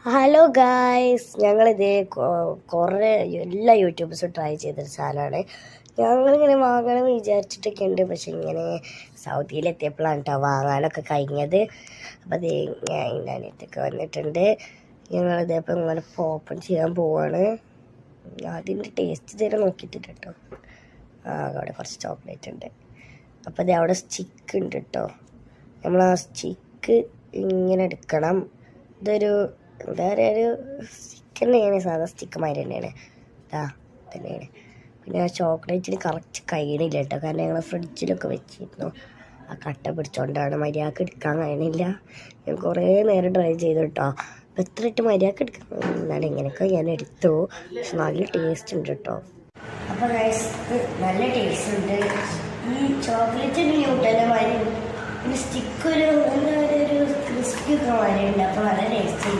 Hello guys, ഞങ്ങളിത് കുറേ എല്ലാ യൂട്യൂബേഴ്സും ട്രൈ ചെയ്തൊരു സാധനമാണ്. ഞങ്ങളിങ്ങനെ വാങ്ങണമെന്ന് വിചാരിച്ചിട്ടൊക്കെ ഉണ്ട്. പക്ഷെ ഇങ്ങനെ സൗദിയിലെത്തിയപ്പോഴാണ് കേട്ടോ വാങ്ങാനൊക്കെ കഴിഞ്ഞത്. അപ്പോൾ അത് ഞാൻ ഇതിൻ്റെ അടുത്തൊക്കെ വന്നിട്ടുണ്ട്. ഞങ്ങളിതേപ്പോൾ ഇങ്ങനെ ഓപ്പൺ ചെയ്യാൻ പോവാണ്. അതിൻ്റെ ടേസ്റ്റ് ഇതുവരെ നോക്കിയിട്ടില്ല കേട്ടോ. അവിടെ കുറച്ച് ചോക്ലേറ്റ് ഉണ്ട്. അപ്പോൾ അത് അവിടെ സ്റ്റിക്ക് ഉണ്ട് കേട്ടോ. നമ്മൾ ആ സ്റ്റിക്ക് ഇങ്ങനെ എടുക്കണം. ഇതൊരു എന്താ പറയുക, ഒരു സ്റ്റിക്ക് തന്നെയാണ്, സാധാ സ്റ്റിക്ക് മാതിരി തന്നെയാണ്. തന്നെയാണ്. പിന്നെ ആ ചോക്ലേറ്റിന് കറക്റ്റ് കഴിയണില്ല കേട്ടോ, കാരണം ഞങ്ങൾ ഫ്രിഡ്ജിലൊക്കെ വെച്ചിരുന്നു. ആ കട്ട പിടിച്ചോണ്ടാണ് മര്യാദക്ക് എടുക്കാൻ കഴിയണില്ല. ഞാൻ കുറേ നേരം ട്രൈ ചെയ്തു കേട്ടോ. അപ്പോൾ എത്ര ഇട്ട് മര്യാദക്ക് എടുക്കാൻ, എന്നാലും ഇങ്ങനെയൊക്കെ ഞാൻ എടുത്തു. പക്ഷെ നല്ല ടേസ്റ്റ് ഉണ്ട് കേട്ടോ. അപ്പോൾ നല്ല ടേസ്റ്റ് ഉണ്ട്. ഈ ചോക്ലേറ്റ് ന്യൂട്ടൻ്റെ മാതിരി പിന്നെ സ്റ്റിക്ക് ഒരു എന്താ പറയുക, ഒരു ക്രിസ്പി ഒക്കെ മാതിരി ഉണ്ട്. അപ്പോൾ നല്ല ടേസ്റ്റ് ഉണ്ട്.